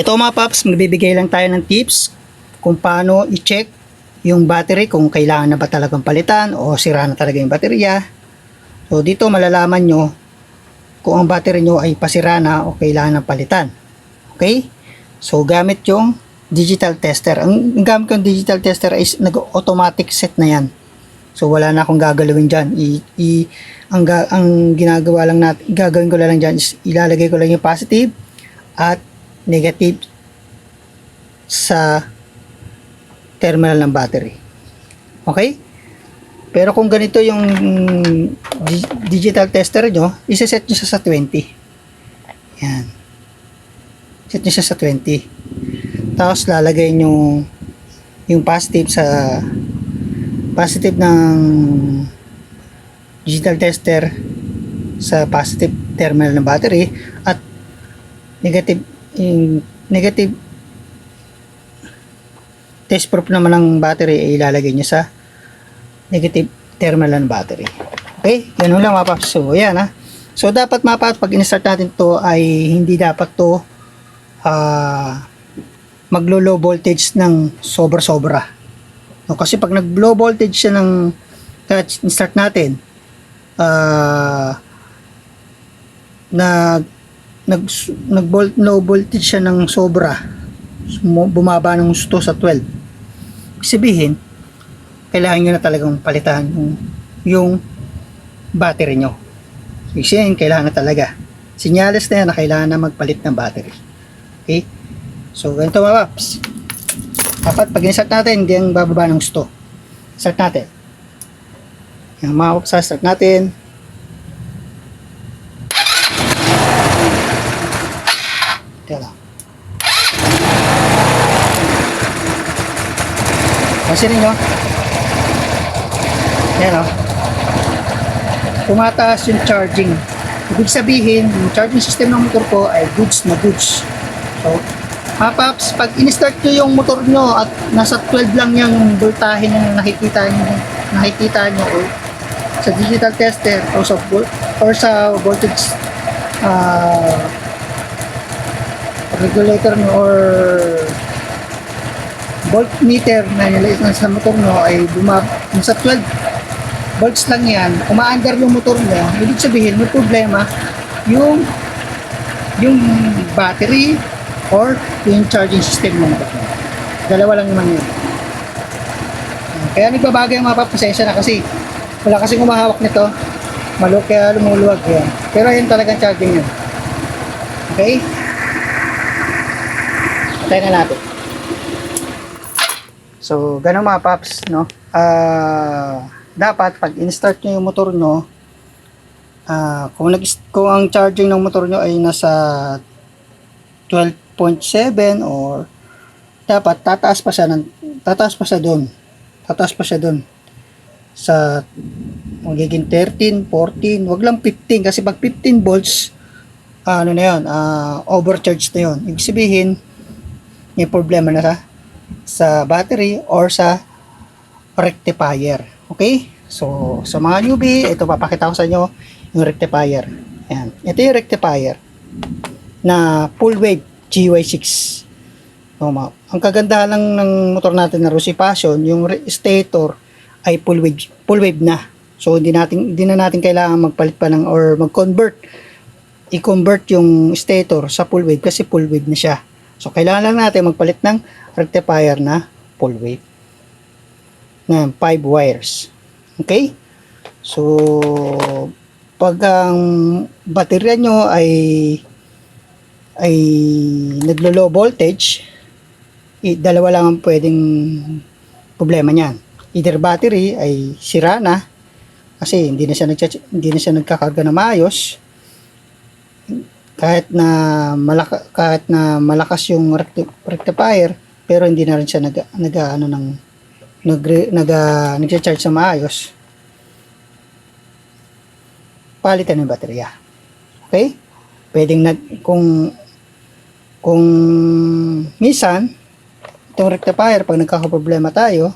Ito mga paps, magbibigay lang tayo ng tips kung paano i-check yung battery, kung kailangan na ba talagang palitan o sira na talaga yung baterya. So dito malalaman nyo kung ang battery nyo ay pasira na o kailangan na palitan. Okay? So gamit yung digital tester. Ang gamit kong digital tester is nag-automatic set na yan. So wala na akong gagalawin dyan. Ang ginagawa lang natin, gagawin ko lang dyan is ilalagay ko lang yung positive at negative sa terminal ng battery. Okay? Pero kung ganito yung digital tester nyo, isa-set nyo siya sa 20. Yan. Set nyo siya sa 20. Tapos lalagay nyo yung positive sa positive ng digital tester sa positive terminal ng battery at negative test proof naman ng battery ay ilalagay nyo sa negative terminal ng battery. Okay? Ganun lang mga paps. So, ayan ha. So, dapat mga paps, pag in-start natin to ay hindi dapat to maglo-low voltage ng sobra-sobra. No, kasi pag nag-low voltage siya ng in-start natin, low voltage siya ng sobra, bumaba ng gusto sa 12. Sabihin, kailangan nyo na talagang palitan yung battery nyo. Sabihin, kailangan na talaga. Sinyales na yan na kailangan na magpalit ng battery. Okay? So, ganito mga paps. Dapat pag in-start natin, hindi ang bababa ng gusto. Start natin. Yung mga paps, start natin. Pansinin nyo. Ayan o. Tumataas yung charging. Ibig sabihin, yung charging system ng motor ko ay goods na goods. So, mga paps, pag in-start nyo yung motor nyo at nasa 12 lang yung voltahe yung nakikita nyo o sa digital tester o sa voltage regulator nyo or voltmeter na nilagay sa motor nyo ay nasa 12 volts lang yan, umaandar yung motor nyo, ibig sabihin may problema yung battery or yung charging system ng motor nyo. Dalawa lang naman yun. Kaya nagbabagay ang mga papasensya na kasi wala kasing umahawak nito, kaya lumuluwag yan. Pero yun talagang charging yun. Okay? Tayo na natin. So, ganun mga paps, no? Dapat, pag in-start nyo yung motor nyo, kung ang charging ng motor nyo ay nasa 12.7 or dapat tataas pa siya doon sa magiging 13, 14, wag lang 15 kasi pag 15 volts ano na yun, overcharge na yun. Ibig sabihin, may problema na sa battery or sa rectifier. Okay? So, sa mga newbie, ito papakita ko sa inyo yung rectifier. Ayan. Ito yung rectifier na full wave GY6. So, ang kagandahan lang ng motor natin na Rossi Passion, yung stator ay full wave na. So, hindi na natin kailangan magpalit pa ng or i-convert yung stator sa full wave kasi full wave na siya. So, kailangan lang natin magpalit ng rectifier na full wave na 5 wires. Okay? So, pag ang baterya nyo ay naglo-low voltage, dalawa lang ang pwedeng problema niyan. Either battery ay sira na kasi hindi na siya nagkakarga na maayos. Kahit na malakas yung rectifier, pero hindi na rin siya nagcha-charge sa maayos, palitan yung baterya. Okay? Pwedeng kung minsan itong rectifier pag nagkakaproblema tayo,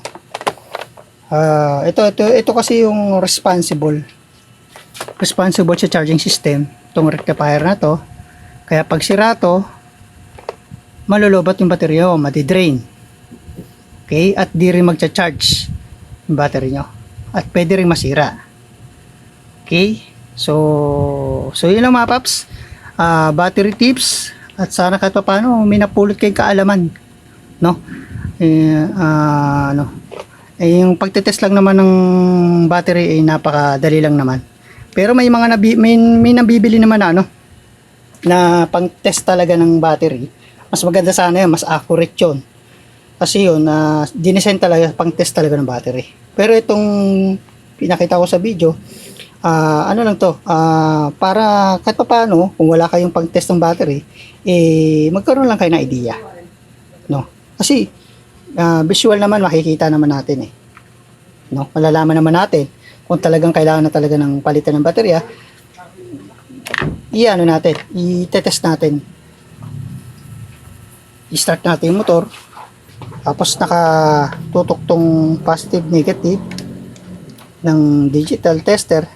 ito kasi yung responsible sa charging system, itong rectifier na to. Kaya pag sira to, malulobot yung baterya mo, matidrain. Okay? At di rin magcha-charge yung battery nyo. At pwede rin masira. Okay? So yun lang mga paps. Battery tips. At sana kahit pa paano, may napulot kayong kaalaman. No? Yung pagtetest lang naman ng battery ay napakadali lang naman. Pero may mga may nabibili naman na pang-test talaga ng battery. Mas maganda sana yun, mas accurate yun. Kasi yun, dinesign talaga, pang-test talaga ng battery. Pero itong pinakita ko sa video, ano lang to, para kahit pa paano, kung wala kayong pang-test ng battery, magkaroon lang kayo ng idea. No? Kasi, visual naman, makikita naman natin No? Malalaman naman natin kung talagang kailangan na talaga ng palitan ng baterya, i-test natin. I-start natin yung motor, tapos nakatutok tong positive negative ng digital tester,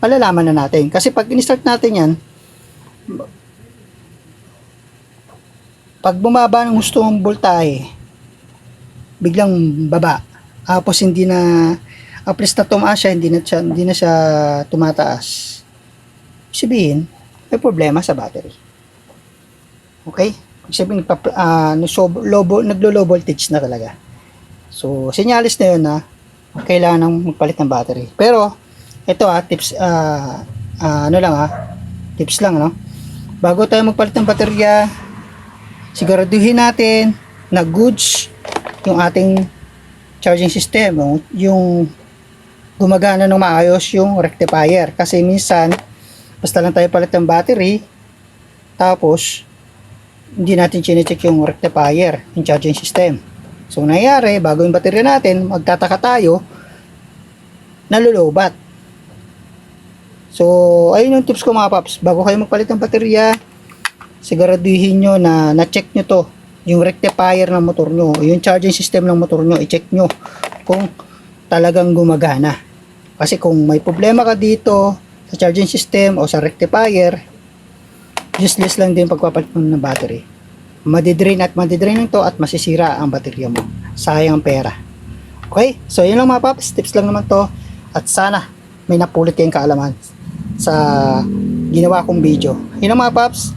malalaman na natin. Kasi pag in-start natin yan, pag bumaba ng gusto mong voltahe, biglang baba. Tapos hindi na apres na tumaas siya, hindi na siya tumataas. Sabihin, may problema sa battery. Okay? Sabihin, naglo-low voltage na talaga. So, sinyalis na yun na kailangan ng magpalit ng battery. Pero, ito tips, tips lang, bago tayo magpalit ng baterya, siguraduhin natin na goods yung ating charging system, yung gumagana ng maayos yung rectifier. Kasi minsan, basta lang tayo palit ng battery, tapos, hindi natin chinecheck yung rectifier, yung charging system. So, nangyayari, bago yung baterya natin, magtataka tayo, nalulubat. So, ayun yung tips ko mga paps. Bago kayo magpalit ng baterya, siguraduhin nyo na na-check nyo to, yung rectifier ng motor nyo, yung charging system ng motor nyo, i-check nyo kung talagang gumagana. Kasi kung may problema ka dito sa charging system o sa rectifier, useless lang din pagpapalit mo ng battery. Madidrain to at masisira ang baterya mo. Sayang pera. Okay? So, yun lang mga paps. Tips lang naman to. At sana may napulot kayong kaalaman sa ginawa kong video. Yun lang mga paps.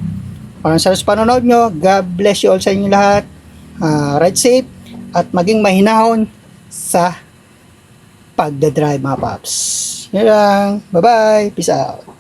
Maraming salamat sa panonood nyo. God bless you all sa inyo lahat. Ride safe at maging mahinahon sa pagdadrive mga paps. Yun lang. Bye-bye. Peace out.